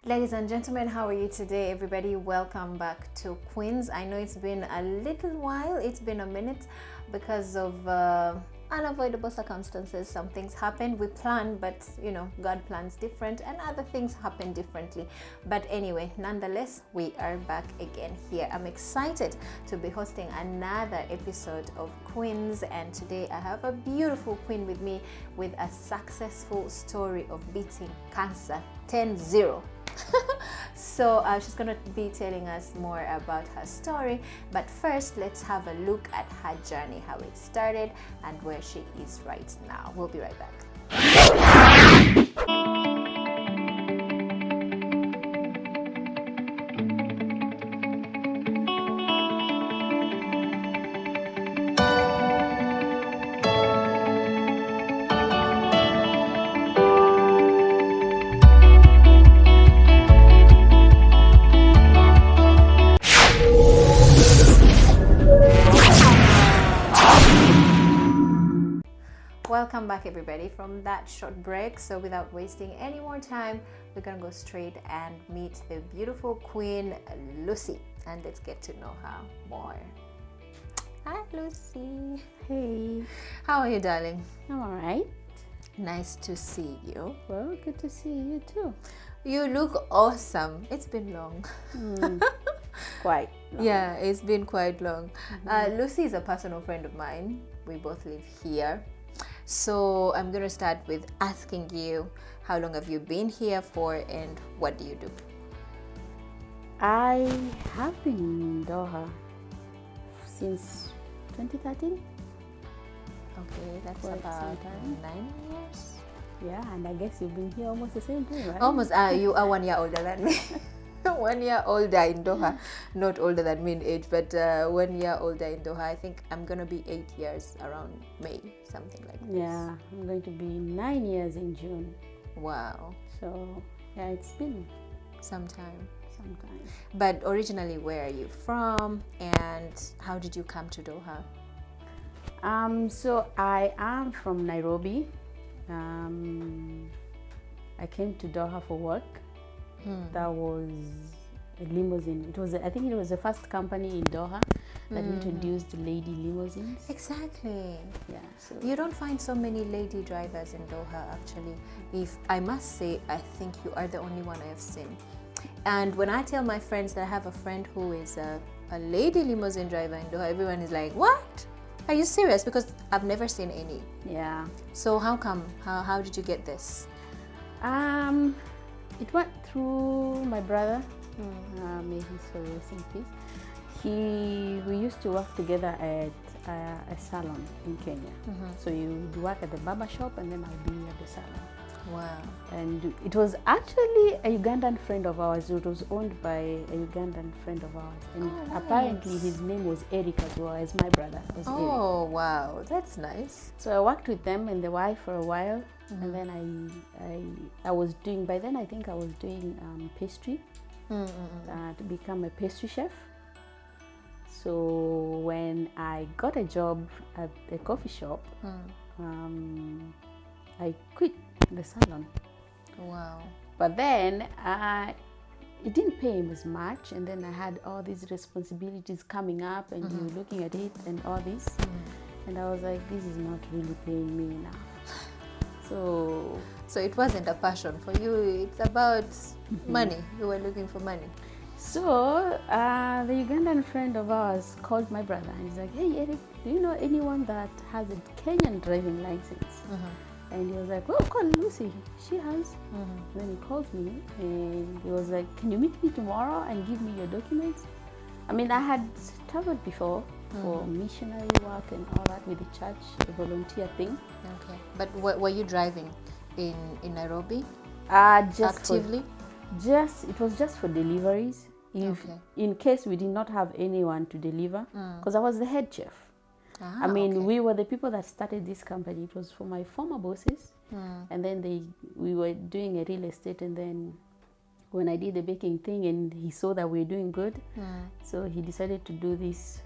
Ladies and gentlemen, how are you today, everybody? Welcome back to Queens. I know it's been a little while, it's been a minute because of unavoidable circumstances. Some things happened, we planned, but you know, God plans different and other things happen differently. But anyway, nonetheless, we are back again here. I'm excited to be hosting another episode of Queens, and today I have a beautiful queen with me with a successful story of beating cancer 10-0. So she's going to be telling us more about her story, but first let's have a look at her journey, how it started and where she is right now. We'll be right back. Welcome back, everybody, from that short break. So without wasting any more time, we're gonna go straight and meet the beautiful queen Lucy, and let's get to know her more. Hi Lucy. Hey, How are you, darling? I'm all right. Nice to see you. Well, good to see you too. You look awesome. It's been long. Quite. Long. Yeah, it's been quite long. Lucy is a personal friend of mine. We both live here. So I'm going to start with asking you, how long have you been here for and what do you do? I have been in Doha since 2013. Okay, that's Quite about some time. 9 years. Yeah, and I guess you've been here almost the same time, right? Almost. You are 1 year older than me. 1 year older in Doha. Not older than me in age, but 1 year older in Doha. I think I'm going to be 8 years around May, something like this. Yeah, I'm going to be 9 years in June. Wow. So, yeah, it's been Some time. some time. But originally, where are you from and how did you come to Doha? So I am from Nairobi. I came to Doha for work. That was a limousine. I think it was the first company in Doha that introduced lady limousines. Exactly. Yeah. So You don't find so many lady drivers in Doha, actually. If I must say, I think you are the only one I have seen. And when I tell my friends that I have a friend who is a lady limousine driver in Doha, everyone is like, "What? Are you serious?" Because I've never seen any. yeah. So how come? How did you get this? It went through my brother. May he so rest in peace. We used to work together at a salon in Kenya. So you would work at the barber shop and then I'll be at the salon. Wow. And it was actually a Ugandan friend of ours. It was owned by a Ugandan friend of ours. And Oh, apparently nice. his name was Eric as well as my brother was Eric. Oh, wow. That's nice. So I worked with them and the wife for a while. And then I was doing, by then I think I was doing pastry to become a pastry chef. So when I got a job at the coffee shop, I quit the salon. Wow. But then it didn't pay him as much, and then I had all these responsibilities coming up, and you're looking at it and all this, and I was like, this is not really paying me enough. So it wasn't a passion for you, it's about money. You were looking for money. So the Ugandan friend of ours called my brother and he's like, "Hey Eric, do you know anyone that has a Kenyan driving license?" And he was like, "Oh, call Lucy, she has." Then he called me and he was like, "Can you meet me tomorrow and give me your documents?" I mean, I had traveled before for missionary work and all that with the church, the volunteer thing. Okay. But were you driving in Nairobi Just actively? it was just for deliveries. If in case we did not have anyone to deliver, because I was the head chef. I mean, we were the people that started this company. It was for my former bosses, and then we were doing a real estate, and then when I did the baking thing, and he saw that we were doing good, so he decided to do this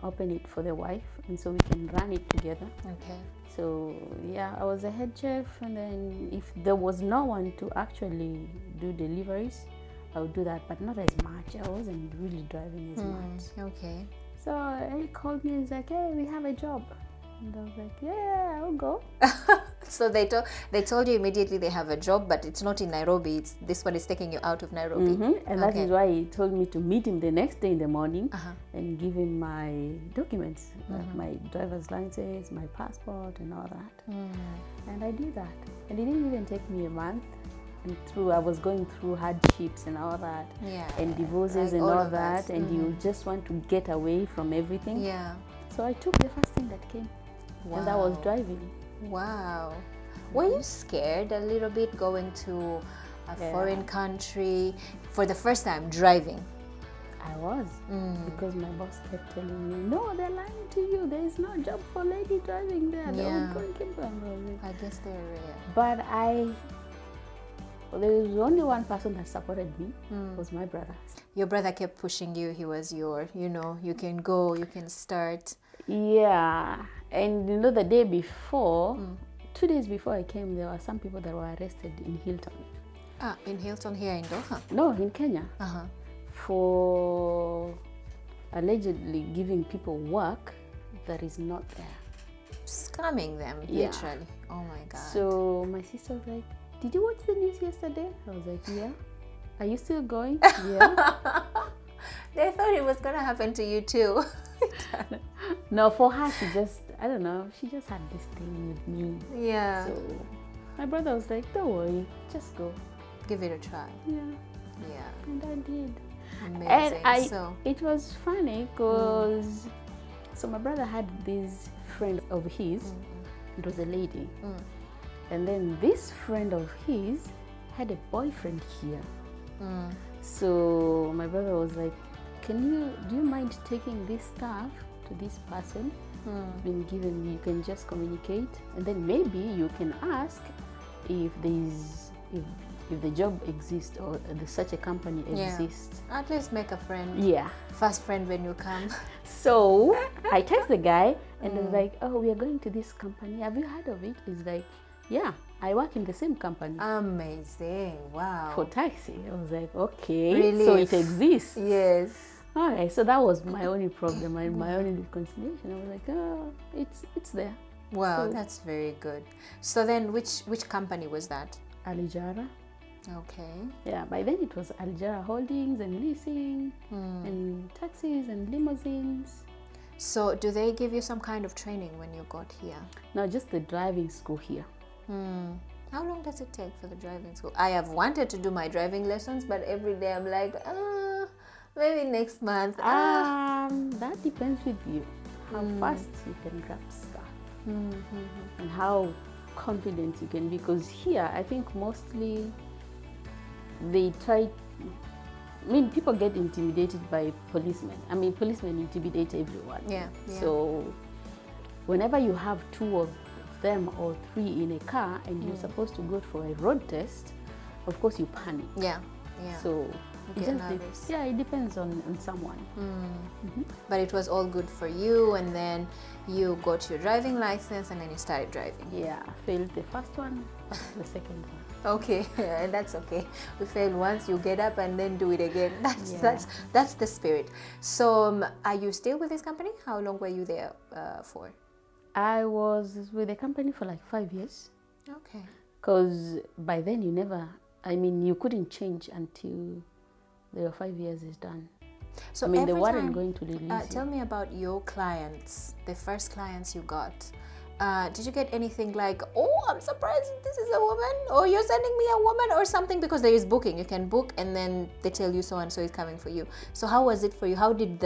open it for the wife, and so we can run it together. Okay. So yeah, I was a head chef, and then if there was no one to actually do deliveries, I would do that, but not as much. I wasn't really driving as much. Okay. So he called me and he's like, hey, we have a job. And I was like, yeah, I'll go. So they told you immediately they have a job, but it's not in Nairobi. This one is taking you out of Nairobi. And that is why he told me to meet him the next day in the morning Uh-huh. and give him my documents, like my driver's license, my passport, and all that. And I did that. And it didn't even take me a month. And I was going through hardships and all that, and divorces like and all that, us. and you just want to get away from everything. Yeah. So I took the first thing that came, and that was driving. Wow. Were you scared a little bit going to a foreign country for the first time driving? I was, because my boss kept telling me, no, they're lying to you. There is no job for lady driving there. They won't go and keep them. I guess they're rare. But there was only one person that supported me, was my brother. Your brother kept pushing you. He was your, you can go, you can start. Yeah. And the day before, 2 days before I came, there were some people that were arrested in Hilton. In Hilton here in Doha? No, in Kenya. Uh-huh. For allegedly giving people work that is not there. Scamming them, literally. Oh my God. So my sister was like, did you watch the news yesterday? I was like, yeah. Are you still going? Yeah. They thought it was going to happen to you too. No, for her, she just had this thing with me. Yeah. So my brother was like, don't worry, just go. Give it a try. Yeah. Yeah. And I did. Amazing. And it was funny because, so my brother had this friend of his, it was a lady. And then this friend of his had a boyfriend here. So my brother was like, do you mind taking this stuff to this person? Been given, you can just communicate, and then maybe you can ask if the job exists or such a company exists. At least make a friend. Yeah. First friend when you come. So I text the guy and I was like, oh, we are going to this company. Have you heard of it? He's like, yeah, I work in the same company. Amazing. Wow. For taxi. I was like, okay. Relief. So it exists. Yes. All right. So that was my only problem, my only reconciliation. I was like, oh, it's there. Wow, so, that's very good. So then which company was that? Alijara. Okay. Yeah, by then it was Alijara Holdings and leasing and taxis and limousines. So do they give you some kind of training when you got here? No, just the driving school here. How long does it take for the driving school? I have wanted to do my driving lessons, but every day I'm like, maybe next month. That depends with you. How fast you can grab stuff and how confident you can be. Because here, I think mostly they try. People get intimidated by policemen. Policemen intimidate everyone. Yeah. So whenever you have 2 of them or 3 in a car and you're supposed to go for a road test, of course you panic. Yeah. So it depends on someone. But it was all good for you, and then you got your driving license and then you started driving. Yeah, I failed the first one, passed the second one. Okay, and that's okay. We fail once, you get up and then do it again. That's the spirit. So are you still with this company? How long were you there for? I was with the company for like 5 years. Okay. Because by then you couldn't change until your 5 years is done. So they weren't going to release you. Tell me about your clients, the first clients you got. Did you get anything like, oh, I'm surprised this is a woman, or you're sending me a woman or something? Because there is booking. You can book and then they tell you so and so is coming for you. So how was it for you? How did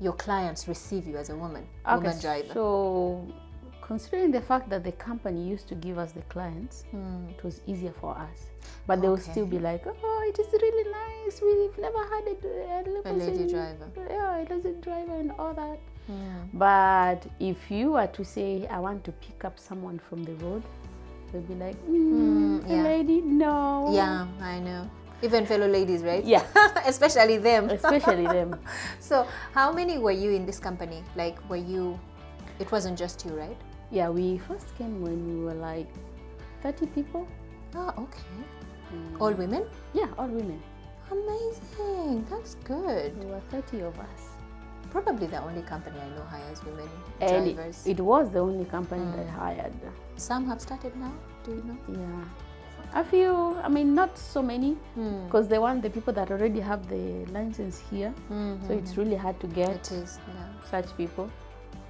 your clients receive you as a woman driver? So considering the fact that the company used to give us the clients, it was easier for us. But they would still be like, oh, it is really nice. We've never had a lady driver. Yeah, a lady driver and all that. But if you were to say, I want to pick up someone from the road, they'd be like, lady, no. Yeah, I know. Even fellow ladies, right? Yeah. Especially them. Especially them. So how many were you in this company? Like, it wasn't just you, right? Yeah, we first came when we were like 30 people. Oh, okay. All women? Yeah, all women. Amazing. That's good. There were 30 of us. Probably the only company I know hires women And drivers. it was the only company that hired. Some have started now. Do you know? Yeah. A few, I mean, not so many, because they want the people that already have the license here. So it's really hard to get It is, yeah. such people.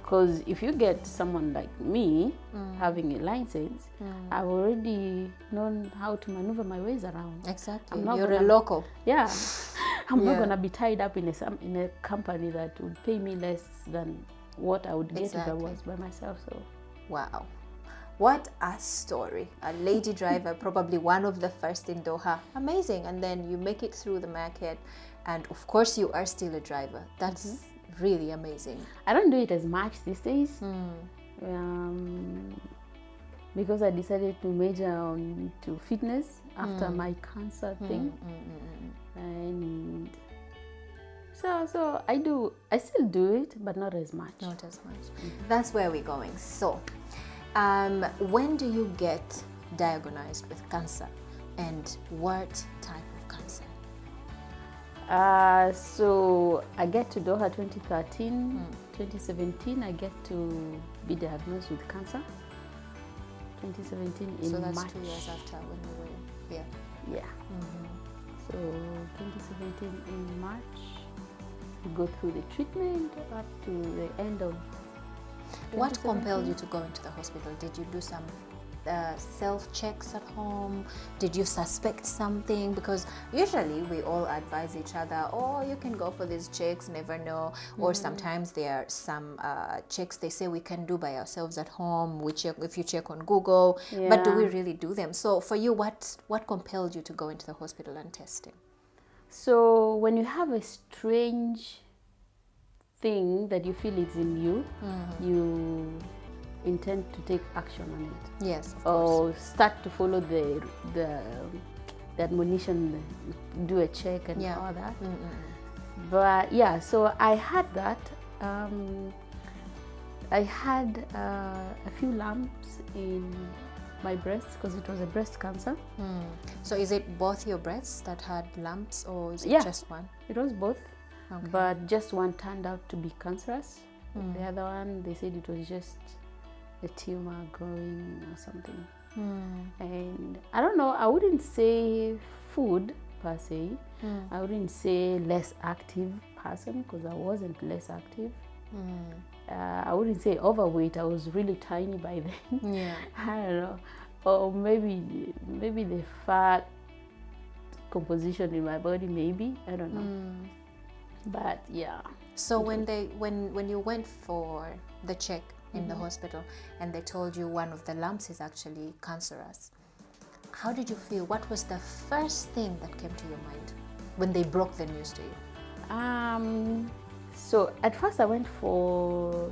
Because if you get someone like me having a license, I've already known how to maneuver my ways around. Exactly. I'm not You're a local. Yeah. I'm not Yeah. going to be tied up in a company that would pay me less than what I would get if I Exactly. was by myself. So Wow. What a story. A lady driver, probably one of the first in Doha. Amazing. And then you make it through the market. And of course, you are still a driver. That's really amazing. I don't do it as much these days because I decided to major on to fitness after my cancer thing. And so I still do it, but not as much. Not as much. That's where we're going. So, when do you get diagnosed with cancer, and what type of cancer? So I get to Doha 2013, 2017 I get to be diagnosed with cancer. 2017 in So that's March. 2 years after when we were here. Yeah. So 2017 in March, we go through the treatment up to the end of. What compelled you to go into the hospital? Did you do some self-checks at home? Did you suspect something? Because usually we all advise each other, oh, you can go for these checks, never know. Or sometimes there are some checks they say we can do by ourselves at home. We check if you check on Google, but do we really do them? So for you, what compelled you to go into the hospital and testing? So when you have a strange thing that you feel is in you, you intend to take action on it. Yes, of course. Or start to follow the admonition, do a check and all that. But yeah, so I had that. I had a few lumps in my breast because it was a breast cancer. So is it both your breasts that had lumps, or is it just one? It was both, Okay. but just one turned out to be cancerous. The other one, they said it was just a tumor growing or something. And I don't know, I wouldn't say food per se. I wouldn't say less active person because I wasn't less active. I wouldn't say overweight. I was really tiny by then. Yeah. I don't know. Or maybe the fat composition in my body, maybe. I don't know. But yeah. So when you went for the check in the hospital and they told you one of the lumps is actually cancerous, how did you feel? What was the first thing that came to your mind when they broke the news to you? So at first I went for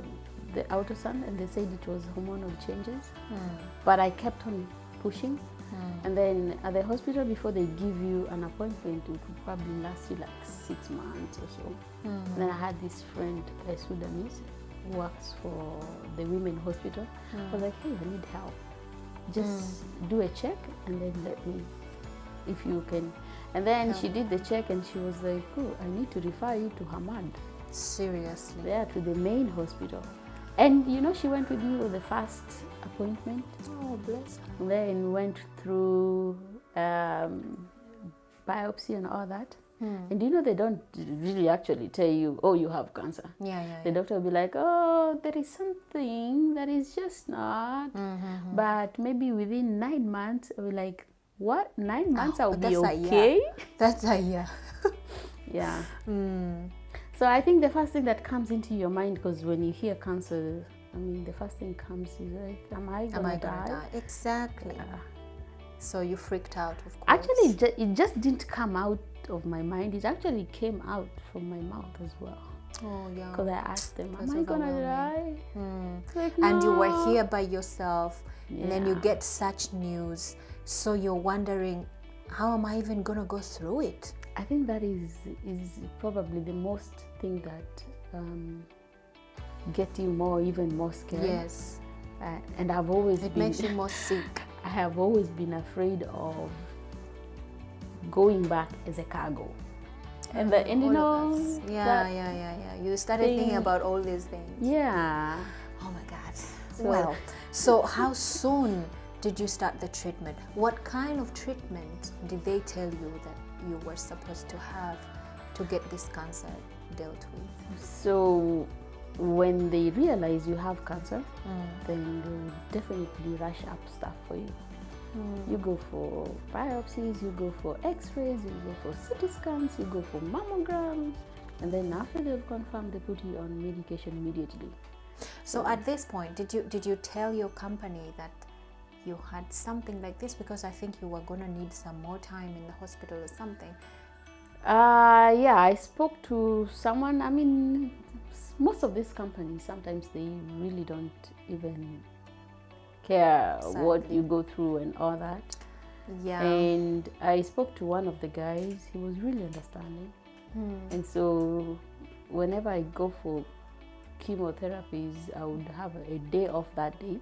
the ultrasound and they said it was hormonal changes, but I kept on pushing. And then at the hospital, before they give you an appointment, it would probably last you like 6 months or so. And then I had this friend, a Sudanese, who works for the women hospital. I was like, hey, I need help. Just do a check and then let me, if you can. And then she did the check and she was like, oh, I need to refer you to Hamad. Seriously? There to the main hospital. And you know, she went with me on the first appointment. Oh, bless her. Then went through biopsy and all that. And you know, they don't really actually tell you, oh, you have cancer. Yeah. The doctor will be like, oh, there is something that is just not. But maybe within 9 months, I'll be like, what? 9 months I'll be okay? That's a year. Yeah. So I think the first thing that comes into your mind, because when you hear cancer, I mean, the first thing comes is like, am I gonna die? Exactly. Yeah. So you freaked out, of course. Actually, it just didn't come out of my mind. It actually came out from my mouth as well. Oh, yeah. Because I asked them, That's am I gonna die? overwhelming. Like, And you were "No." here by yourself, and then you Yeah. get such news. So you're wondering, how am I even gonna go through it? I think that is probably the most thing that get you even more scared. Yes. And I've always It been, makes you more sick. I have always been afraid of going back as a cargo. And you All know, of us. Yeah. You started thinking about all these things. Yeah. Oh my God. So how soon did you start the treatment? What kind of treatment did they tell you that you were supposed to have to get this cancer dealt with? So when they realize you have cancer, then they will definitely rush up stuff for you. You go for biopsies, you go for x-rays, you go for CT scans, you go for mammograms, and then after they've confirmed, they put you on medication immediately. So at this point, did you tell your company that you had something like this? Because I think you were gonna need some more time in the hospital or something. Yeah, I spoke to someone. I mean, most of these companies, sometimes they really don't even care what you go through and all that. Yeah. And I spoke to one of the guys. He was really understanding. And so whenever I go for chemotherapies, I would have a day off that day.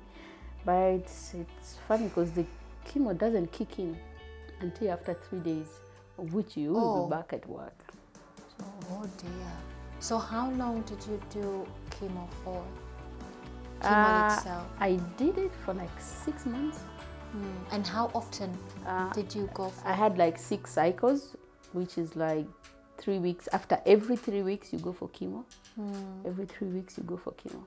But it's funny because the chemo doesn't kick in until after 3 days, of which you will be back at work. Oh dear. So how long did you do chemo for? Chemo itself? I did it for like 6 months. And how often did you go for? I had like 6 cycles, which is like 3 weeks. After every 3 weeks, you go for chemo. Every 3 weeks, you go for chemo.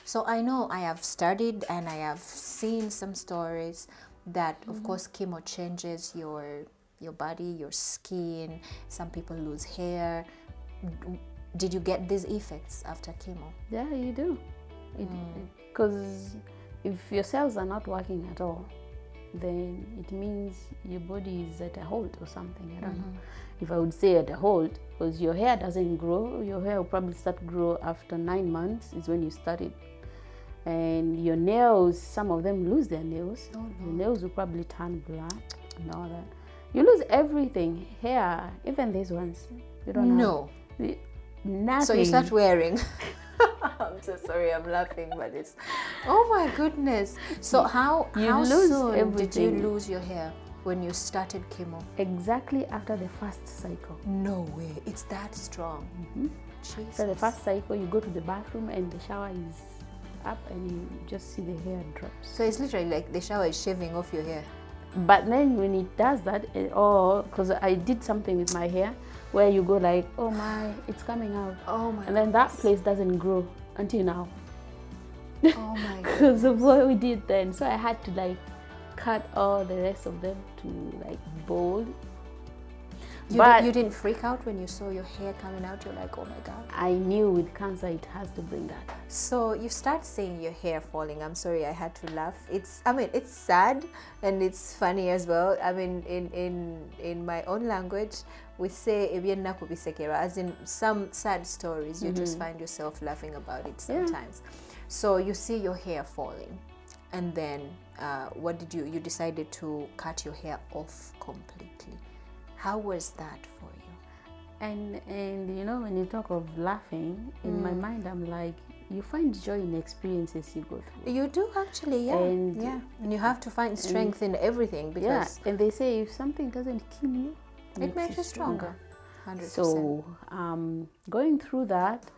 So I know I have studied and I have seen some stories that, of course, chemo changes your body, your skin. Some people lose hair. Did you get these effects after chemo? Yeah, you do. Because if your cells are not working at all, then it means your body is at a halt or something. I don't know if I would say at a halt, because your hair doesn't grow. Your hair will probably start grow after 9 months is when you start it. And your nails, some of them lose their nails. Your nails will probably turn black and all that. You lose everything, hair, even these ones. You don't know. Nothing. So you start wearing. I'm so sorry, I'm laughing, but it's. Oh my goodness! So how soon did you lose your hair when you started chemo? Exactly after the first cycle. No way! It's that strong. Jesus. After the first cycle, you go to the bathroom and the shower is up, and you just see the hair drops. So it's literally like the shower is shaving off your hair. But then when it does that, because I did something with my hair, where you go like, oh my, it's coming out. Oh my. And then that place doesn't grow until now. Oh my. Because of what we did then. So I had to like cut all the rest of them to like bold. You didn't freak out when you saw your hair coming out? You're like, oh my God. I knew with cancer it has to bring that. So you start seeing your hair falling. I'm sorry, I had to laugh. It's sad and it's funny as well. I mean, in my own language, we say ebyennaku bisekera, as in some sad stories. You just find yourself laughing about it sometimes. So you see your hair falling, and then what did you decided to cut your hair off completely. How was that for you? And you know, when you talk of laughing, in my mind I'm like, you find joy in experiences you go through. You do actually, yeah. And you have to find strength in everything, because and they say if something doesn't kill you, it makes you stronger. 100%. So going through that,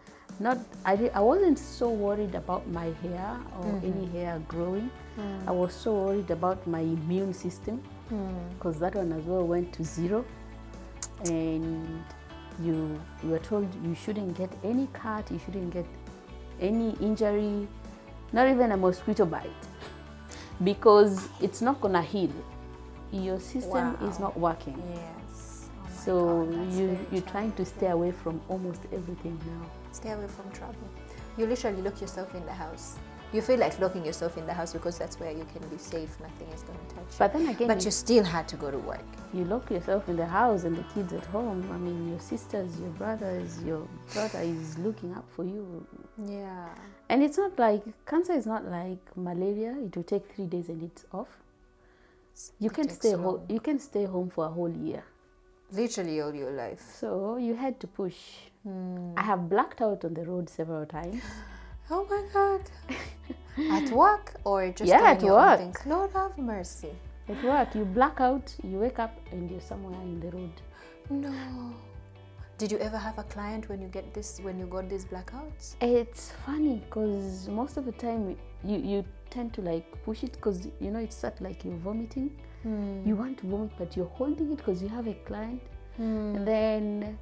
I wasn't so worried about my hair or any hair growing. I was so worried about my immune system, because that one as well went to 0. And you were told you shouldn't get any cut, you shouldn't get any injury, not even a mosquito bite, because it's not gonna heal. Your system is not working. Yes. Oh my so God, you're trying to stay away from almost everything now. Stay away from trouble. You literally lock yourself in the house. You feel like locking yourself in the house because that's where you can be safe. Nothing is going to touch you. But then again, but you still had to go to work. You lock yourself in the house and the kids at home. I mean, your sisters, your brothers, your brother is looking up for you. Yeah. And it's not like, cancer is not like malaria. It will take 3 days and it's off. You It can takes stay home. long. You can stay home for a whole year. Literally all your life. So you had to push. I have blacked out on the road several times. Oh my God. At work or just Yeah, doing at your own work. things? Lord have mercy. At work, you black out, you wake up, and you're somewhere in the road. No. Did you ever have a client when you got these blackouts? It's funny because most of the time you tend to like push it because you know it's sort like you're vomiting. You want to vomit, but you're holding it because you have a client, and then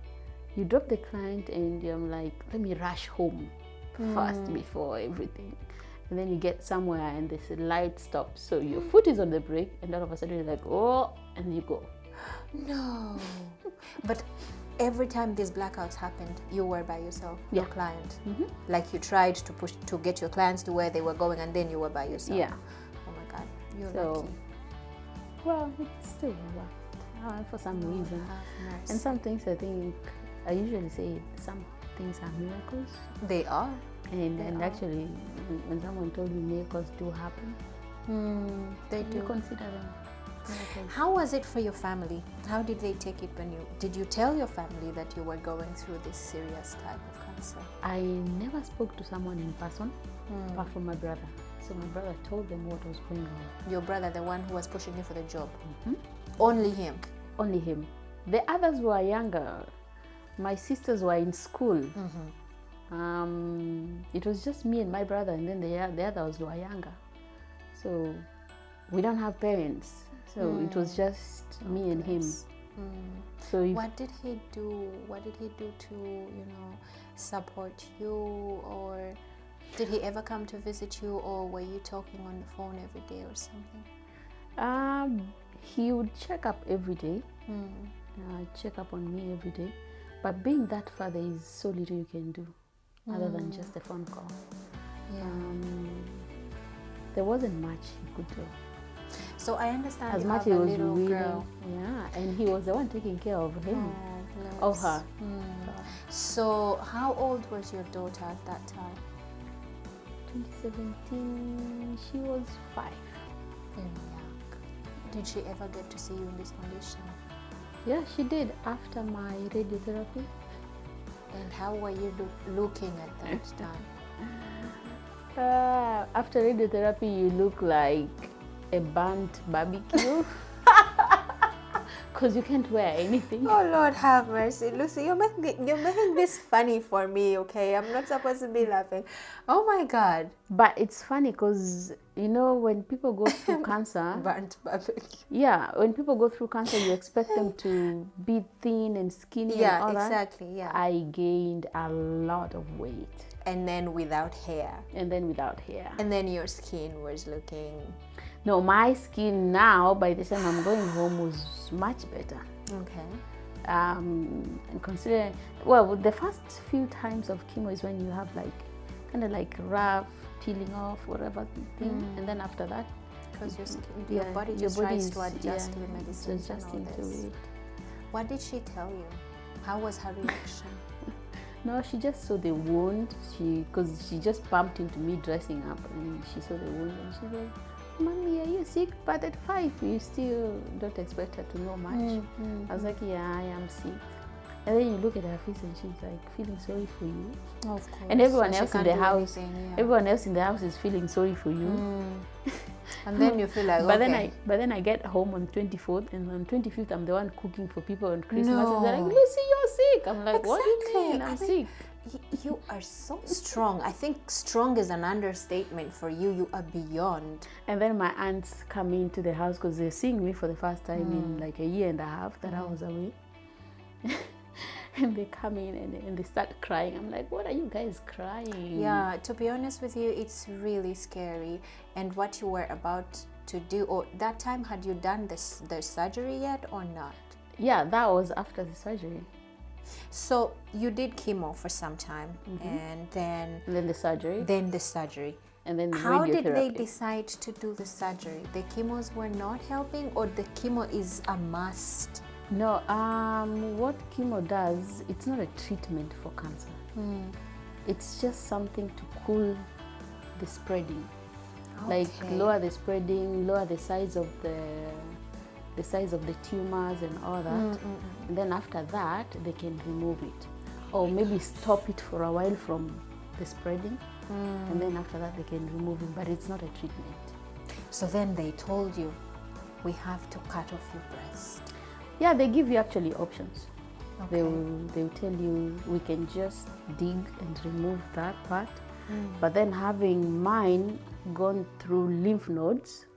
you drop the client, and you're like, let me rush home fast before everything. And then you get somewhere and the light stops, so your foot is on the brake, and all of a sudden you're like, oh, and you go. No. But every time these blackouts happened, you were by yourself, your client. Like you tried to push to get your clients to where they were going, and then you were by yourself. Yeah. Oh my God, you're So, lucky. well, it's still worked for some reason. Have mercy. And some things I think, I usually say some things are miracles. They are. And actually, when someone told me miracles do happen, They you do. consider them miracles. How was it for your family? How did they take it did you tell your family that you were going through this serious type of cancer? I never spoke to someone in person, apart from my brother. So my brother told them what was going on. Your brother, the one who was pushing you for the job? Only him? Only him. The others were younger. My sisters were in school. It was just me and my brother, and then the others were younger. So we don't have parents. So it was just me and him. So if, What did he do? What did he do to, support you? Or did he ever come to visit you, or were you talking on the phone every day or something? he would check up every day. Check up on me every day. But being that far, there is so little you can do other than just a phone call. Yeah. There wasn't much he could do. So I understand As you much have he a was little willing. girl. Yeah, and he was the one taking care of him. Oh, Of her. So how old was your daughter at that time? 2017, she was 5. Very young. Did she ever get to see you in this condition? Yeah, she did after my radiotherapy. And how were you looking at that time? After radiotherapy, you look like a burnt barbecue because you can't wear anything. Oh Lord have mercy, Lucy, you're making this funny for me, okay? I'm not supposed to be laughing. Oh my God. But it's funny because when people go through cancer, Burnt barbecue. yeah, when people go through cancer, you expect them to be thin and skinny and all that. Exactly, yeah. I gained a lot of weight. And then without hair. And then without hair. And then your skin was looking... No, my skin now, by the time I'm going home, was much better. Okay. And considering, well, the first few times of chemo is when you have kind of like rough peeling off, whatever thing. And then after that, Because your body just tries to adjust to the medicine. Adjusting to it. What did she tell you? How was her reaction? No, she just saw the wound. Because she just bumped into me dressing up, and she saw the wound, and she said, "Mommy, are you sick?" But at 5, you still don't expect her to know much. I was like, "Yeah, I am sick." And then you look at her face, and she's like feeling sorry for you. Of course. And everyone So she else in can't the do house, anything, yeah. everyone else in the house is feeling sorry for you. And then you feel like, But okay. then I get home on 24th, and on 25th I'm the one cooking for people on Christmas. No. And they're like, "Lucy, you're sick." I'm like, "What do you Exactly. mean? I'm sick." You are so strong. I think strong is an understatement for you. You are beyond. And then my aunts come into the house because they're seeing me for the first time in like a year and a half that I was away. And they come in and they start crying. I'm like, "What are you guys crying?" Yeah, to be honest with you, it's really scary. And what you were about to do, or that time, had you done the surgery yet or not? Yeah, that was after the surgery. So you did chemo for some time, and then And then the surgery. the surgery. And then the How did they radiotherapy. decide to do the surgery? The chemos were not helping, or the chemo is a must? No, what chemo does, it's not a treatment for cancer. It's just something to cool the spreading. like Okay. lower the spreading, lower the size of the tumors and all that. And then after that, they can remove it, or maybe stop it for a while from the spreading, and then after that they can remove it. But it's not a treatment. So then they told you, we have to cut off your breast. Yeah, they give you actually options. Okay. They'll tell you we can just dig and remove that part, but then having mine gone through lymph nodes,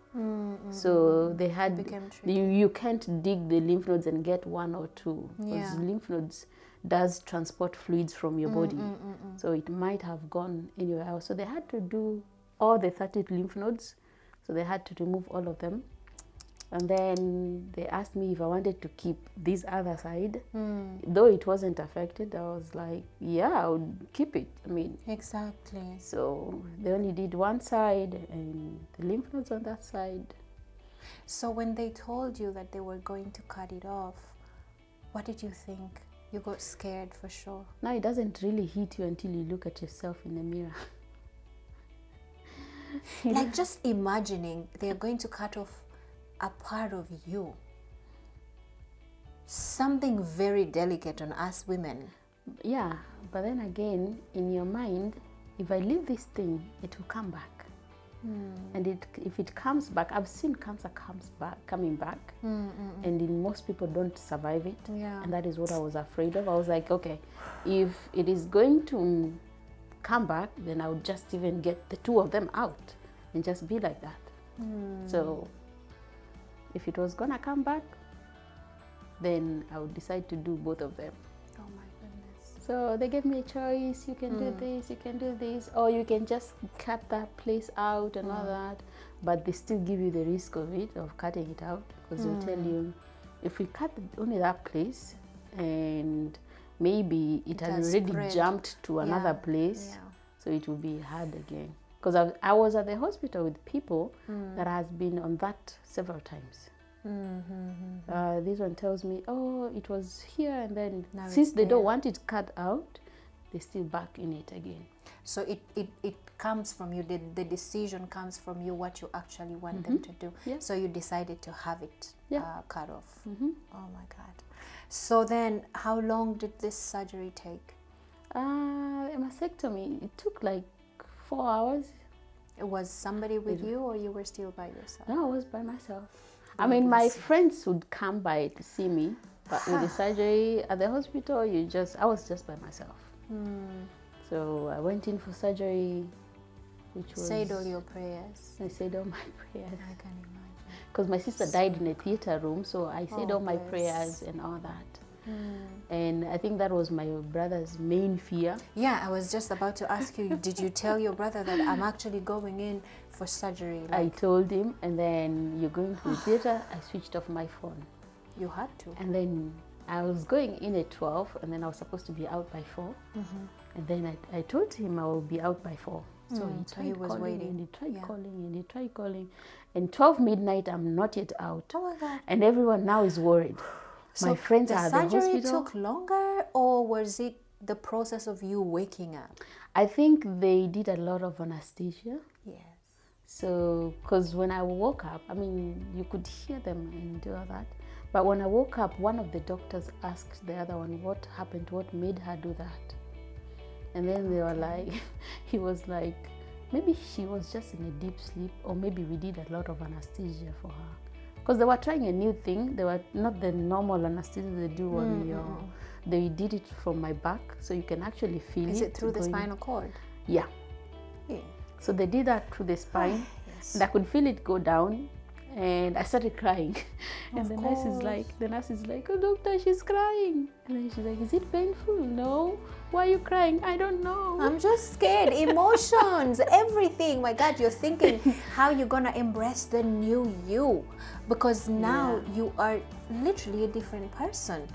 so they had became tricky. you can't dig the lymph nodes and get one or two, because Yeah. lymph nodes does transport fluids from your body, so it might have gone anywhere else. So they had to do all the 30 lymph nodes, so they had to remove all of them. And then they asked me if I wanted to keep this other side. Though it wasn't affected, I was like, yeah, I would keep it. I mean, Exactly. so they only did one side and the lymph nodes on that side. So when they told you that they were going to cut it off, what did you think? You got scared for sure. Now it doesn't really hit you until you look at yourself in the mirror. Like just imagining they're going to cut off a part of you. Something very delicate on us women. Yeah, but then again, in your mind, if I leave this thing, it will come back. And if it comes back, I've seen cancer coming back, and in most people don't survive it. Yeah. And that is what I was afraid of. I was like, okay, if it is going to come back, then I would just even get the two of them out and just be like that. So if it was gonna come back, then I would decide to do both of them. Oh my goodness. So they gave me a choice: you can do this, you can do this, or you can just cut that place out and all that. But they still give you the risk of cutting it out, because they'll tell you, if we cut only that place, and maybe it has already spread. jumped to another place, so it will be hard again. Because I was at the hospital with people that has been on that several times. This one tells me, oh, it was here, and then Now since it's they don't there. want it cut out, they're still back in it again. So it comes from you, the decision comes from you, what you actually want them to do. Yeah. So you decided to have it cut off. Oh my God. So then how long did this surgery take? A mastectomy, it took like 4 hours. Was somebody with you, or you were still by yourself? No, I was by myself. I mean, my bless you. friends would come by to see me, but with the surgery at the hospital, I was just by myself. So I went in for surgery, which was... Said all your prayers. I said all my prayers. I can imagine. Because my sister died in a theater room, so I said Oh, all my bless. prayers and all that. And I think that was my brother's main fear. Yeah, I was just about to ask you, did you tell your brother that I'm actually going in for surgery? I told him, and then you're going to the theater. I switched off my phone. You had to. And then I was going in at 12, and then I was supposed to be out by 4. And then I told him I will be out by 4. So he so tried he was calling, waiting. and he tried Yeah. calling, and he tried calling. And 12 midnight, I'm not yet out. Oh my God. And everyone now is worried. So My friends are the at the surgery hospital. took longer, or was it the process of you waking up? I think they did a lot of anesthesia. Yes. So, because when I woke up, I mean, you could hear them and do all that. But when I woke up, one of the doctors asked the other one what happened, what made her do that. And then they were like, he was like, maybe she was just in a deep sleep, or maybe we did a lot of anesthesia for her. Because they were trying a new thing. They were not the normal anesthesia they do on your... They did it from my back, so you can actually feel it. Is it through the going- spinal cord? Yeah. Yeah. So they did that through the spine. Yes. And I could feel it go down, and I started crying. And Of the nurse is like, oh doctor, she's crying. And then she's like, is it painful? No. Why are you crying? I don't know. I'm just scared. Emotions, everything. My God, you're thinking how you're gonna embrace the new you, because now you are literally a different person.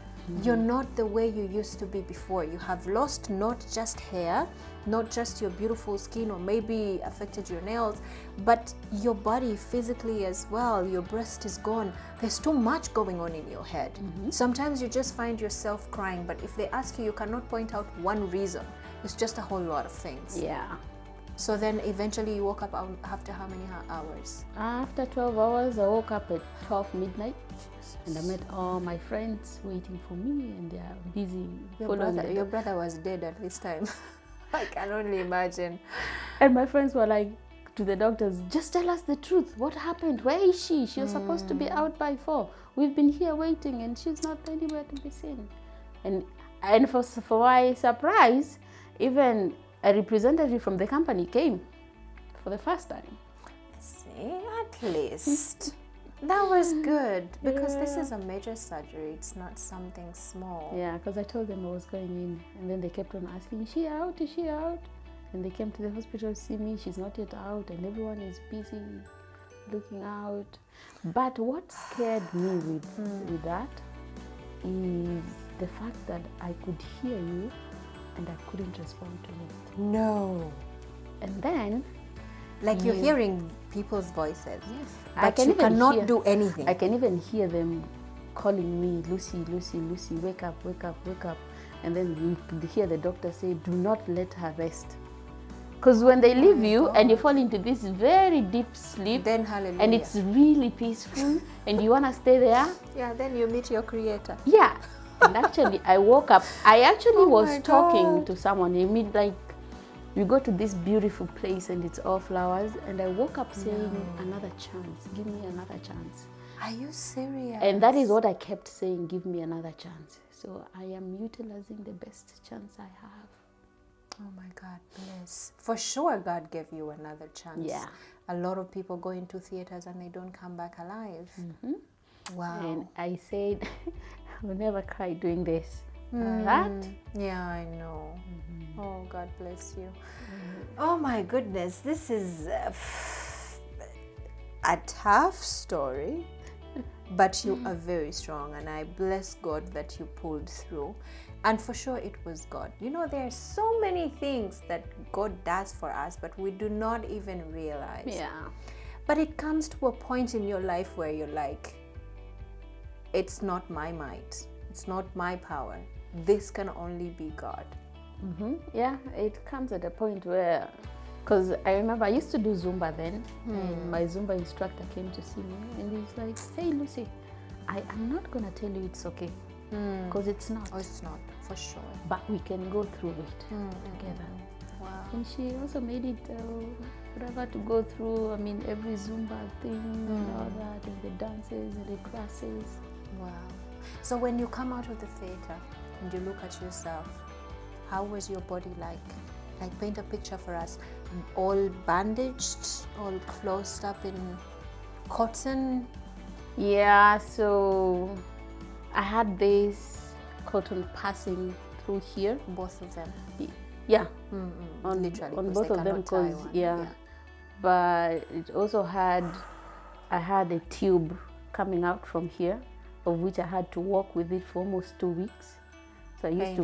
You're not the way you used to be before. You have lost not just hair, not just your beautiful skin, or maybe affected your nails, but your body physically as well. Your breast is gone. There's too much going on in your head. Sometimes you just find yourself crying, but if they ask you, you cannot point out one reason. It's just a whole lot of things. Yeah. So then eventually you woke up after how many hours? After 12 hours, I woke up at 12 midnight. And I met all my friends waiting for me, and they are busy following Your brother was dead at this time. I can only imagine. And my friends were like to the doctors, just tell us the truth. What happened? Where is she? She was supposed to be out by 4. We've been here waiting and she's not anywhere to be seen. And for my surprise, even a representative from the company came for the first time. See, at least. That was good, because this is a major surgery. It's not something small. Yeah, because I told them I was going in, and then they kept on asking, is she out? Is she out? And they came to the hospital to see me. She's not yet out, and everyone is busy looking out. But what scared me with that is the fact that I could hear you and I couldn't respond to it. No. And then... Like you're hearing people's voices. Yes. But you cannot do anything. I can even hear them calling me, Lucy, Lucy, Lucy, wake up, wake up, wake up. And then you could hear the doctor say, do not let her rest. Because when they leave you and you fall into this very deep sleep, then hallelujah. And it's really peaceful and you want to stay there. Yeah, then you meet your creator. Yeah. And actually, I woke up. I actually was talking to someone. I mean, like, we go to this beautiful place and it's all flowers. And I woke up saying, another chance. Give me another chance. Are you serious? And that is what I kept saying, give me another chance. So I am utilizing the best chance I have. Oh my God, bless. For sure, God gave you another chance. Yeah. A lot of people go into theaters and they don't come back alive. Mm-hmm. Wow. And I said, I will never cry doing this. That? Yeah, I know. Oh, God bless you. Oh my goodness, this is a tough story, but you are very strong, and I bless God that you pulled through. And for sure it was God. You know, there are so many things that God does for us, but we do not even realize. Yeah. But it comes to a point in your life where you're like, it's not my might, it's not my power. This can only be God. Yeah, it comes at a point where, because I remember I used to do Zumba then, and my Zumba instructor came to see me, and he's like, hey Lucy, I am not going to tell you it's okay, because it's not. Oh, it's not, for sure. But we can go through it together. Wow. And she also made it whatever to go through, I mean, every Zumba thing and all that, and the dances and the classes. Wow. So when you come out of the theater and you look at yourself, how was your body like? Like, paint a picture for us. All bandaged, all closed up in cotton? Yeah, so I had this cotton passing through here. Both of them? Yeah. Literally. On both of them, because, yeah. But it also had, I had a tube coming out from here, of which I had to walk with it for almost 2 weeks. So I used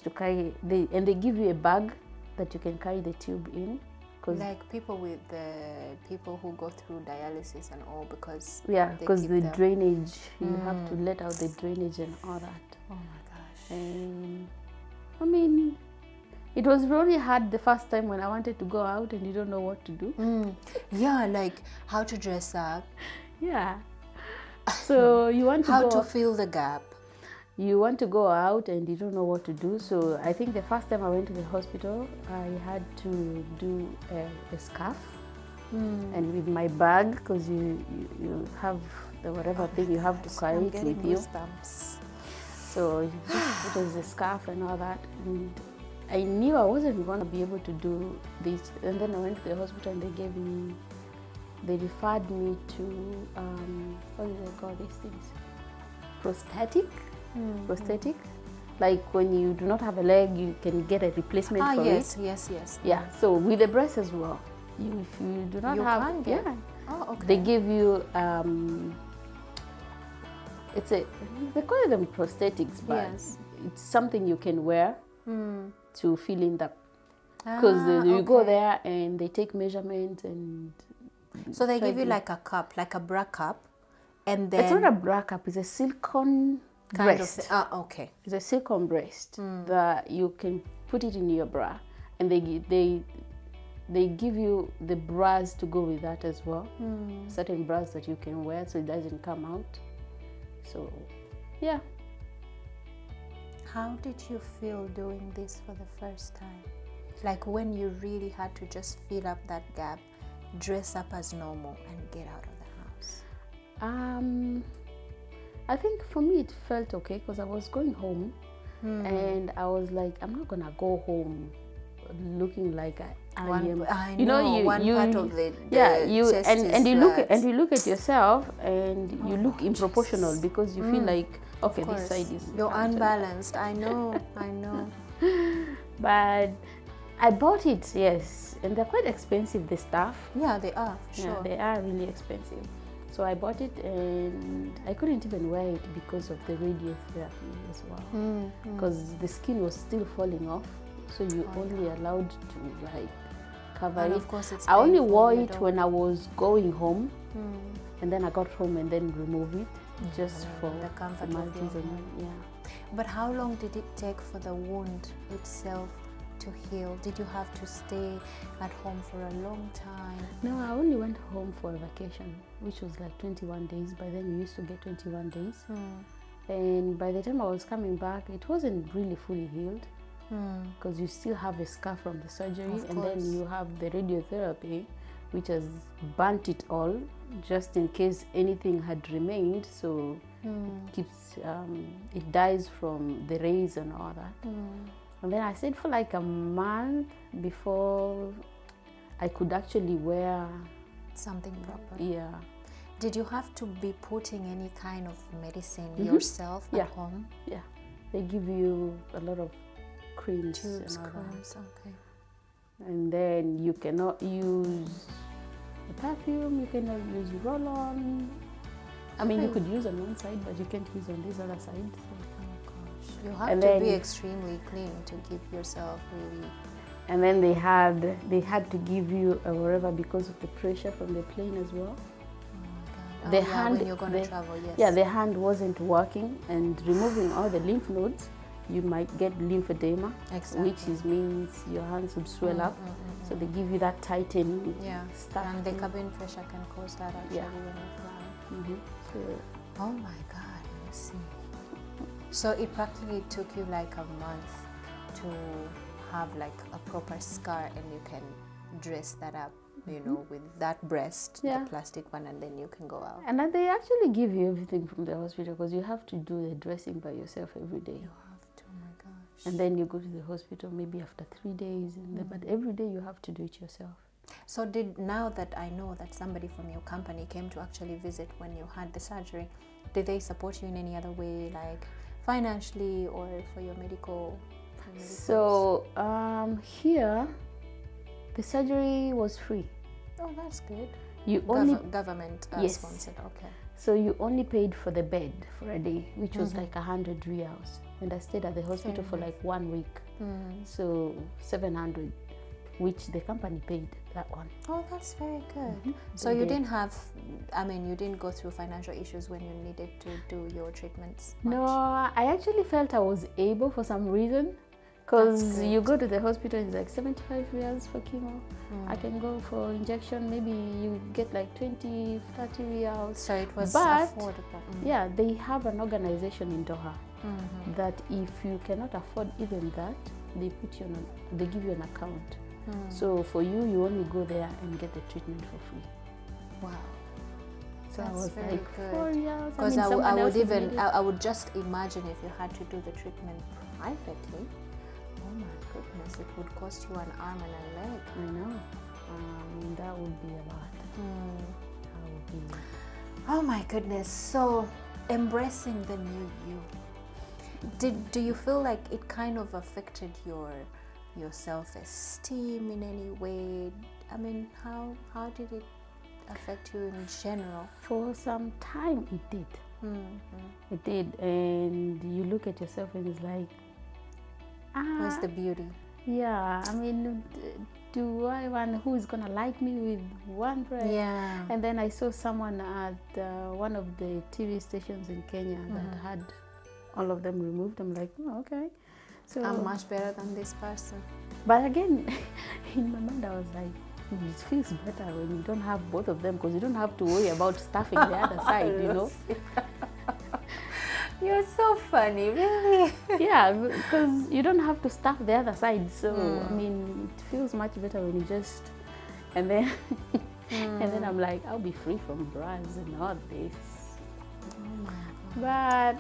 to carry, and they give you a bag that you can carry the tube in. Like people who go through dialysis and all, because because the drainage, you have to let out the drainage and all that. Oh my gosh. And I mean, it was really hard the first time when I wanted to go out and you don't know what to do. Yeah, like how to dress up. Yeah. So you want to how to fill the gap. You want to go out and you don't know what to do. So I think the first time I went to the hospital, I had to do a scarf and with my bag, because you have the whatever thing you have to carry it with you. So it was a scarf and all that. And I knew I wasn't going to be able to do this. And then I went to the hospital and they referred me to, what do they call these things? Prosthetic. Like when you do not have a leg, you can get a replacement for it. Yes. Yeah, so with the breast as well. If you do not have, Oh, okay. they give you, they call them prosthetics, but it's something you can wear to fill in that. Because you go there and they take measurements and... So they give you like a cup, like a bra cup, and then... It's not a bra cup, it's a silicone breast. Okay. It's a silicone breast that you can put it in your bra, and they give you the bras to go with that as well. Mm. Certain bras that you can wear so it doesn't come out. So, yeah. How did you feel doing this for the first time? Like when you really had to just fill up that gap, dress up as normal and get out of the house? I think for me it felt okay because I was going home and I was like, I'm not gonna go home looking like I am. I you know, you part of the chest and is you flat. look at yourself and you look improportional Jesus. because you feel like, okay, Of course. this side is You're actually- unbalanced. I know. But I bought it, yes, and they're quite expensive, the stuff. Yeah, they are, for Yeah, sure. they are really expensive. So I bought it and I couldn't even wear it because of the radiotherapy as well. Because the skin was still falling off, so you only allowed to like cover And it. of course it's I only painful, wore you it don't- when I was going home, and then I got home and then removed it just for the comfort of formalities your and home. yeah. But how long did it take for the wound itself to heal? Did you have to stay at home for a long time? No, I only went home for a vacation, which was like 21 days. By then, we used to get 21 days. And by the time I was coming back, it wasn't really fully healed because you still have a scar from the surgery, Of and course. then you have the radiotherapy, which has burnt it all, just in case anything had remained. So keeps it dies from the rays and all that. And then I stayed for like a month before I could actually wear. Something proper. Yeah. Did you have to be putting any kind of medicine yourself Yeah. at home? Yeah, they give you a lot of creams Tubes, and all creams, okay. that. And then you cannot use the perfume, you cannot use roll-on. I mean, you could use on one side, but you can't use on this other side. So. Oh gosh. You have And to then- be extremely clean to keep yourself really... And then they had to give you a whatever because of the pressure from the plane as well. Oh, The yeah, hand- when you're going to the- travel, yes. Yeah, the hand wasn't working, and removing all the lymph nodes, you might get lymphedema, Exactly. which means your hands would swell up. So they give you that tightening Yeah, stuff. and the cabin pressure can cause that actually Yeah. when you fly. So, Oh my God, you see. So it practically took you like a month to have like a proper scar, and you can dress that up, you know, with that breast, Yeah. the plastic one, and then you can go out. and then they actually give you everything from the hospital because you have to do the dressing by yourself every day. You have to, oh my gosh. And then you go to the hospital maybe after 3 days, and but every day you have to do it yourself. So now that I know that somebody from your company came to actually visit when you had the surgery, did they support you in any other way, like financially or for your medical? So here, the surgery was free. Oh, that's good. You only Government Yes. sponsored, okay. So you only paid for the bed for a day, which was like 100 reals. And I stayed at the hospital for like 1 week. So 700, which the company paid that one. Oh, that's very good. So They you did. didn't have, I mean, you didn't go through financial issues when you needed to do your treatments No, much? I actually felt I was able for some reason. That's Because great. you go to the hospital, it's like 75 reals for chemo. I can go for injection, maybe you get like 20, 30 reals. So it was But- affordable. Yeah, they have an organization in Doha that if you cannot afford even that, they put you on they give you an account. So for you, you only go there and get the treatment for free. Wow. So I That's was very like, good. 4 reals. Because mean, I someone would else would even, need it. I would just imagine if you had to do the treatment privately, oh my goodness, it would cost you an arm and a leg. I know. That would be a lot. That would be. Oh my goodness. So embracing the new you. Do you feel like it kind of affected your self-esteem in any way? I mean, how did it affect you in general? For some time, it did. It did, and you look at yourself and it's like, Where's the beauty? yeah. I mean, do I want who is gonna like me with one breath? Yeah. And then I saw someone at one of the TV stations in Kenya that had all of them removed. I'm like, oh, okay. So I'm much better than this person. But again, in my mind, I was like, it feels better when you don't have both of them because you don't have to worry about stuffing the other side, you know? You're so funny, really. Yeah, because you don't have to stuff the other side. So, I mean, it feels much better when you just, and then, and then I'm like, I'll be free from bras and all this. But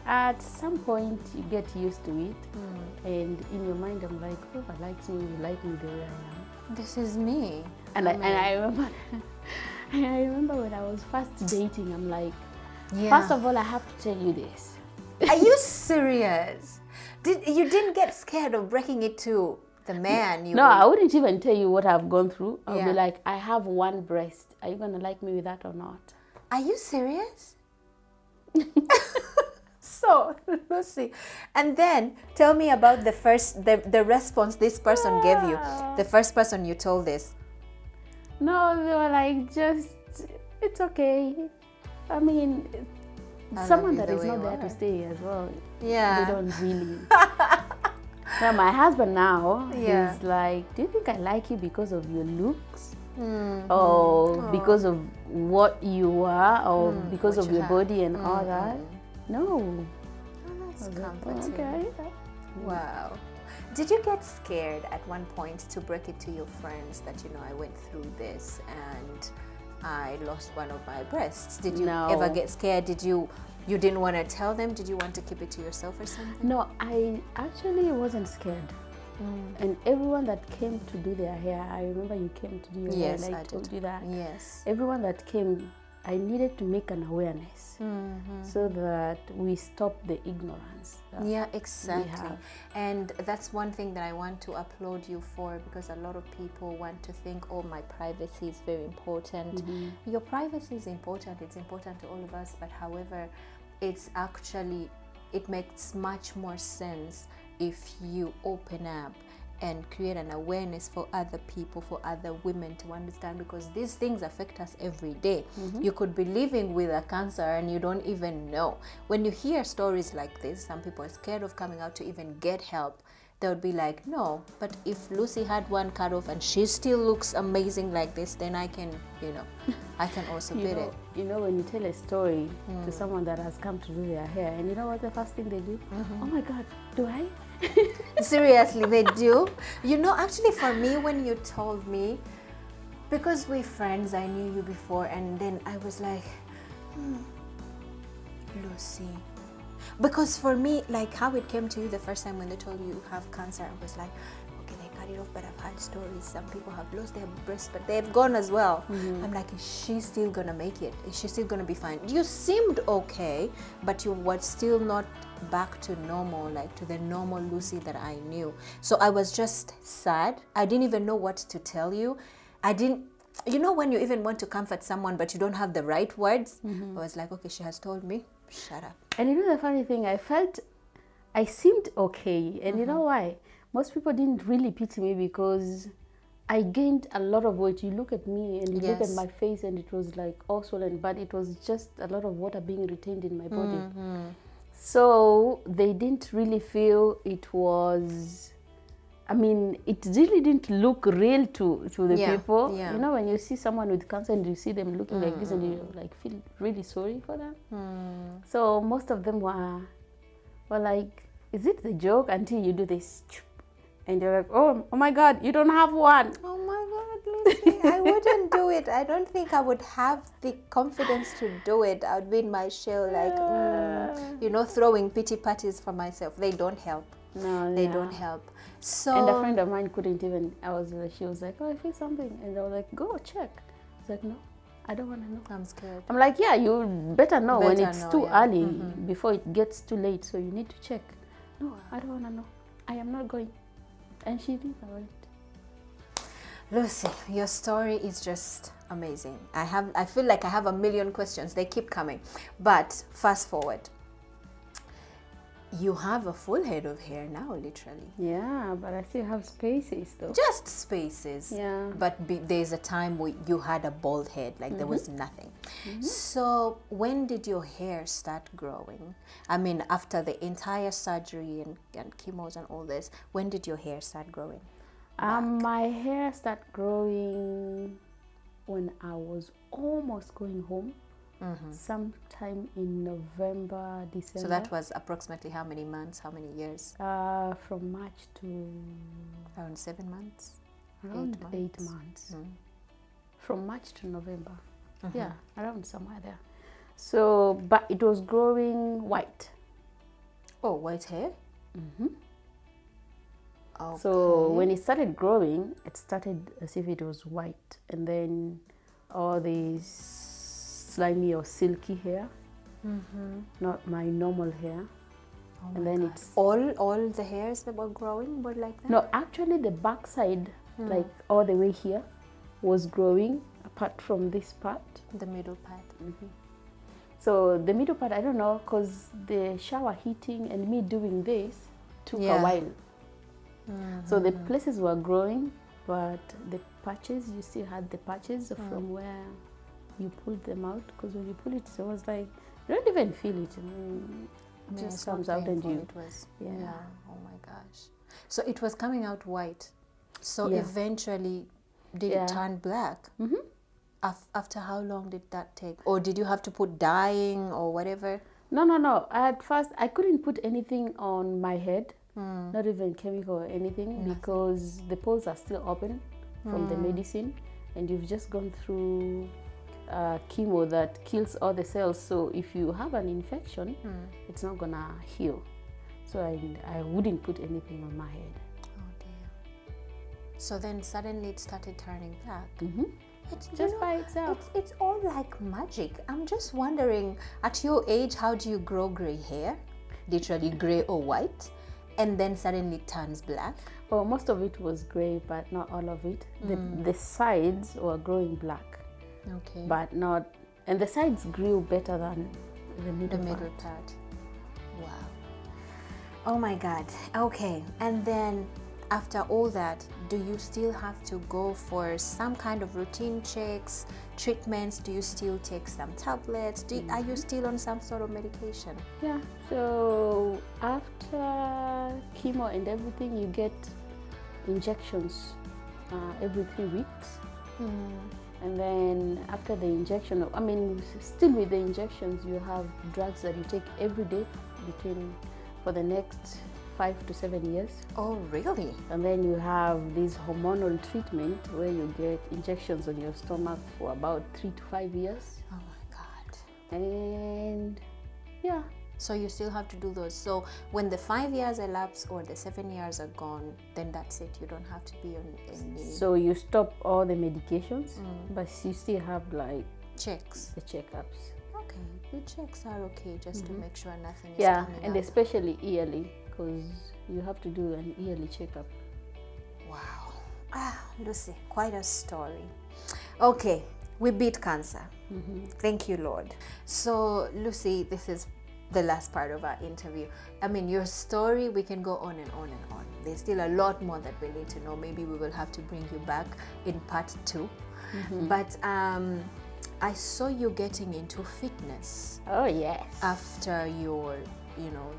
at some point, you get used to it. And in your mind, I'm like, whoever likes me will like me the way I am. This is me. And I remember, I remember when I was first dating, I'm like, first of all, I have to tell you this. Are you serious? You didn't get scared of breaking it to the man? No, I wouldn't even tell you what I've gone through. I'll be like, I have one breast. Are you going to like me with that or not? Are you serious? So, Lucy, and then tell me about the response this person gave you. The first person you told this. No, they were like, just, it's okay. I mean, someone that is not there to stay as well. Yeah. They don't really. Now, my husband now, he's like, do you think I like you because of your looks? Or because of what you are? Or because of your body and all that? No. Oh, that's comforting. Okay. Wow. Did you get scared at one point to break it to your friends that, you know, I went through this and I lost one of my breasts? Did you ever get scared? Did you didn't want to tell them? Did you want to keep it to yourself or something? No, I actually wasn't scared. And everyone that came to do their hair, I remember you came to do your hair, and I told you that. Yes. Everyone that came, I needed to make an awareness so that we stop the ignorance. Yeah, exactly. And that's one thing that I want to applaud you for, because a lot of people want to think, oh, my privacy is very important. Your privacy is important. It's important to all of us. But however, it's actually, it makes much more sense if you open up and create an awareness for other people, for other women to understand, because these things affect us every day. You could be living with a cancer and you don't even know. When you hear stories like this, some people are scared of coming out to even get help. They would be like, no, but if Lucy had one cut off and she still looks amazing like this, then I can, you know, I can also beat it. You know, when you tell a story to someone that has come to do their hair, and you know what the first thing they do? Oh my God, do I? Seriously, they do. You know, actually for me, when you told me, because we're friends, I knew you before, and then I was like, Lucy. Because for me, like how it came to you the first time when they told you have cancer, I was like, okay, they cut it off, but I've heard stories. Some people have lost their breasts, but they've gone as well. I'm like, is she still gonna make it? Is she still gonna be fine? You seemed okay, but you were still not back to normal, like to the normal Lucy that I knew. So I was just sad. I didn't even know what to tell you. I didn't, you know, when you even want to comfort someone, but you don't have the right words. I was like, okay, she has told me, shut up. And you know the funny thing, I seemed okay. And you know why? Most people didn't really pity me because I gained a lot of weight. You look at me and you look at my face and it was like all swollen, but it was just a lot of water being retained in my body. So they didn't really feel it was, I mean, it really didn't look real to the people. You know, when you see someone with cancer and you see them looking like this and you like feel really sorry for them. So most of them were like, is it the joke until you do this? And you're like, oh my God, you don't have one. Oh my God, Lucy, I wouldn't do it. I don't think I would have the confidence to do it. I would be in my shell like, you know, throwing pity parties for myself. They don't help. No, they don't help. So, and a friend of mine couldn't even, she was like, oh, I feel something. And I was like, go check. I was like, no, I don't want to know. I'm scared. I'm like, yeah, you better know when it's too early before it gets too late. So you need to check. No, I don't want to know. I am not going. And she did all right. Lucy, your story is just amazing. I feel like I have a million questions. They keep coming. But fast forward. You have a full head of hair now, literally. Yeah, but I still have spaces though. Just spaces. Yeah. But there's a time where you had a bald head, like there was nothing. So when did your hair start growing? I mean, after the entire surgery and chemos and all this, when did your hair start growing? My hair started growing when I was almost going home, sometime in November, December. So that was approximately how many months, how many years? From March to Around 7 months? around 8 8 months. months. From March to November. Yeah, around somewhere there. So, but it was growing white. Oh, white hair? Okay. So when it started growing, it started as if it was white, and then all these slimy or silky hair, not my normal hair. Oh And my then God. it's all the hairs that were growing were like that? no, actually the back side, like all the way here, was growing apart from this part. The middle part. So the middle part, I don't know, because the shower heating and me doing this took a while. So the places were growing, but the patches, you still had the patches from where you pulled them out, because when you pull it, it was like, you don't even feel it. It just it's not comes out and painful, you... It was, Yeah. Oh my gosh. So it was coming out white. So Yeah. eventually, did Yeah. it turn black? After how long did that take? Or did you have to put dyeing or whatever? No. At first, I couldn't put anything on my head, not even chemical or anything, because the pores are still open from the medicine, and you've just gone through chemo that kills all the cells. So if you have an infection, it's not gonna heal. So I wouldn't put anything on my head. Oh dear. So then suddenly it started turning black. It's, Just by itself. It's all like magic. I'm just wondering, at your age, how do you grow gray hair? Literally gray or white, and then suddenly it turns black? Well, most of it was gray, but not all of it. The sides were growing black, Okay. but not, and the sides grew better than the middle part. Wow. Oh my God. Okay. And then after all that, do you still have to go for some kind of routine checks, treatments? Do you still take some tablets? Are you still on some sort of medication? Yeah, so after chemo and everything, you get injections every 3 weeks. And then after the injection, I mean, still with the injections, you have drugs that you take every day for the next 5 to 7 years. Oh, really? And then you have this hormonal treatment where you get injections on your stomach for about 3 to 5 years. Oh my God. And yeah. So you still have to do those. So when the 5 years elapse or the 7 years are gone, then that's it. You don't have to be on any So you stop all the medications, but you still have like checks. the checkups. Okay, the checks are okay, just to make sure nothing is Yeah, coming and up. especially yearly, because you have to do an yearly checkup. Wow. Lucy, quite a story. Okay, we beat cancer. Thank you, Lord. So, Lucy, this is the last part of our interview. I mean, your story, we can go on and on and on. There's still a lot more that we need to know. Maybe we will have to bring you back in part 2. But I saw you getting into fitness. Oh, yes. After your,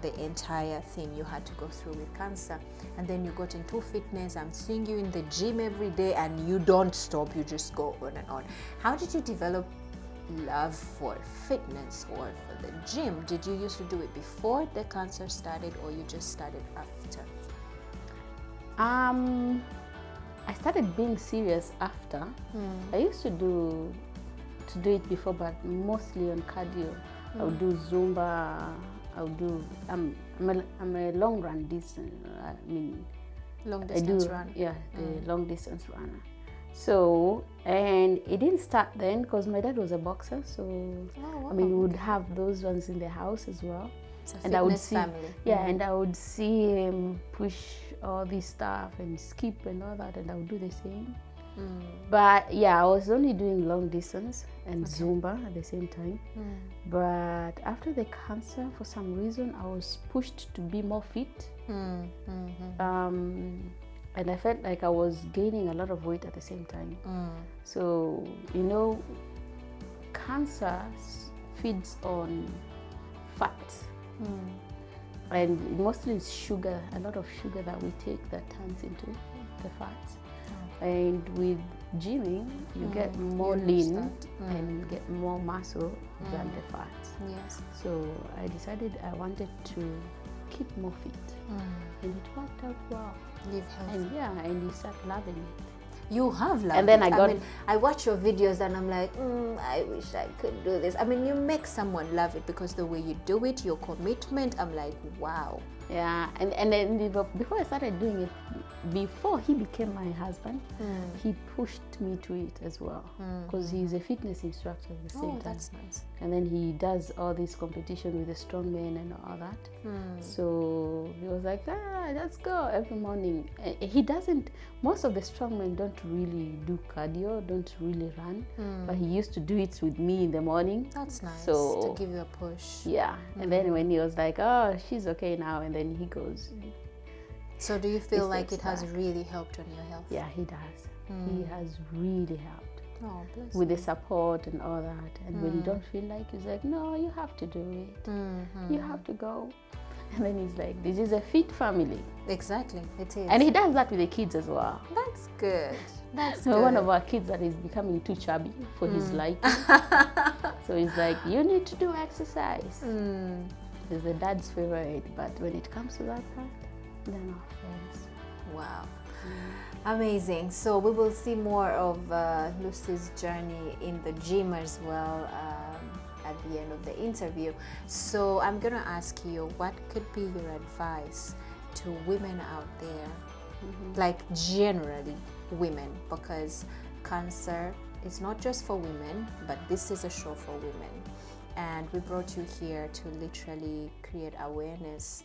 the entire thing you had to go through with cancer, and then you got into fitness. I'm seeing you in the gym every day, and you don't stop. You just go on and on. How did you develop love for fitness or for the gym? Did you used to do it before the cancer started, or you just started after? I started being serious after. I used to do it before, but mostly on cardio. I would do Zumba. I would do. I'm a long run distance. I mean, Long distance run. Yeah, the long distance runner. So, and it didn't start then because my dad was a boxer. So, I mean, we would have those ones in the house as well. It's a And I would fitness see, family. yeah, and I would see him push all this stuff and skip and all that, and I would do the same. But yeah, I was only doing long distance and Zumba at the same time. But after the cancer, for some reason, I was pushed to be more fit. And I felt like I was gaining a lot of weight at the same time. So, cancer feeds on fat. And mostly it's sugar, a lot of sugar that we take that turns into the fats. And with gymming, you get more lean and get more muscle than the fats. Yes. So I decided I wanted to keep more fit, and it worked out well. Live healthy. And and you start loving it. You have loved And then it. I watch your videos and I'm like, I wish I could do this. I mean, you make someone love it because the way you do it, your commitment, I'm like, wow. Yeah, and then before I started doing it, before he became my husband, he pushed me to it as well, because he's a fitness instructor at the same time. Oh, that's nice. And then he does all this competition with the strongmen and all that. So he was like, let's go every morning. He doesn't, most of the strongmen don't really do cardio, don't really run, but he used to do it with me in the morning. That's nice, so, to give you a push. Yeah, and then when he was like, oh, she's okay now, and then he goes. So do you feel like it has really helped on your health? Yeah, he does. He has really helped. Oh, bless with you. the support and all that. And when you don't feel like, he's like, no, you have to do it. You have to go. And then he's like, this is a fit family. Exactly, it is. And he does that with the kids as well. That's good. That's so good. One of our kids that is becoming too chubby for his liking. So he's like, you need to do exercise. He's the dad's favorite, but when it comes to that part, they're not friends. Wow. Amazing. So we will see more of Lucy's journey in the gym as well at the end of the interview. So I'm going to ask you, what could be your advice to women out there, like generally women, because cancer is not just for women, but this is a show for women. And we brought you here to literally create awareness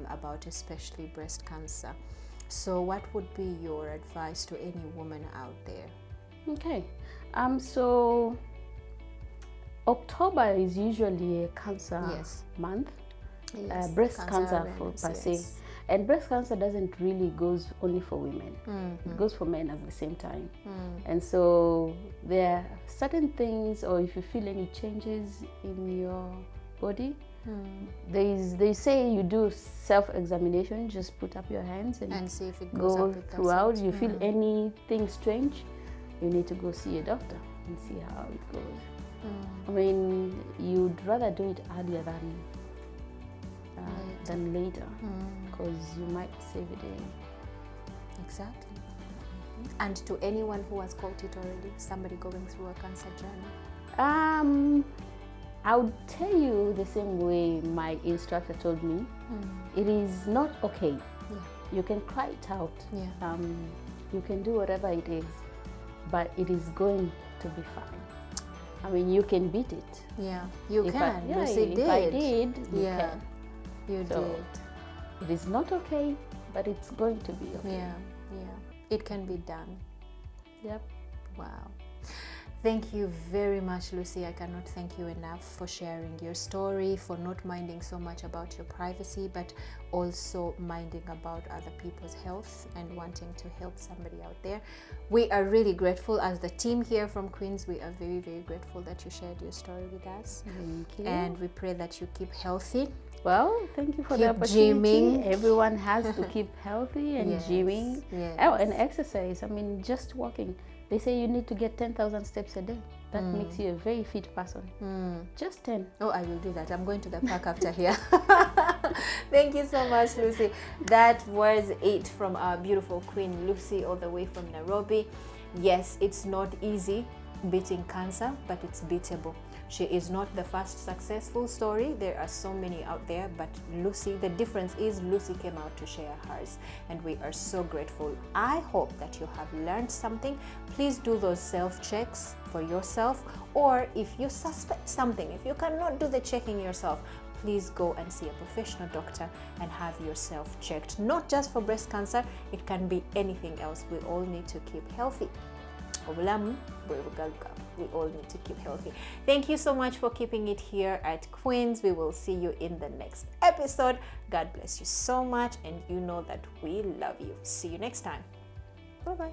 about especially breast cancer. So what would be your advice to any woman out there? Okay, so October is usually a cancer month, breast cancer per se. And breast cancer doesn't really goes only for women. It goes for men at the same time. And so there are certain things, or if you feel any changes in your body, they say you do self-examination, just put up your hands and see if it goes go up throughout. You feel anything strange, you need to go see a doctor and see how it goes. I mean, you'd rather do it earlier than later, because you might save a day. Exactly. And to anyone who has caught it already, somebody going through a cancer journey? I would tell you the same way my instructor told me. It is not okay. You can cry it out. You can do whatever it is, but it is going to be fine. I mean, you can beat it. Yeah, you can. If I did, you can. You did. It is not okay, but it's going to be okay. Yeah. It can be done. Yep. Wow. Thank you very much, Lucy. I cannot thank you enough for sharing your story, for not minding so much about your privacy, but also minding about other people's health and wanting to help somebody out there. We are really grateful as the team here from Queens. We are very, very grateful that you shared your story with us. Thank you. And we pray that you keep healthy. Well, thank you for the Keep opportunity. gymming. Everyone has to keep healthy and gymming. Oh, and exercise. I mean, just walking. They say you need to get 10,000 steps a day. That makes you a very fit person. Just 10. Oh, I will do that. I'm going to the park after here. Thank you so much, Lucy. That was it from our beautiful Queen Lucy, all the way from Nairobi. Yes, it's not easy beating cancer, but it's beatable. She is not the first successful story. There are so many out there, but Lucy, the difference is Lucy came out to share hers, and we are so grateful. I hope that you have learned something. Please do those self-checks for yourself, or if you suspect something, if you cannot do the checking yourself, please go and see a professional doctor and have yourself checked. Not just for breast cancer, it can be anything else. We all need to keep healthy. We all need to keep healthy. Thank you so much for keeping it here at Queens. We will see you in the next episode. God bless you so much, and you know that we love you. See you next time. Bye-bye.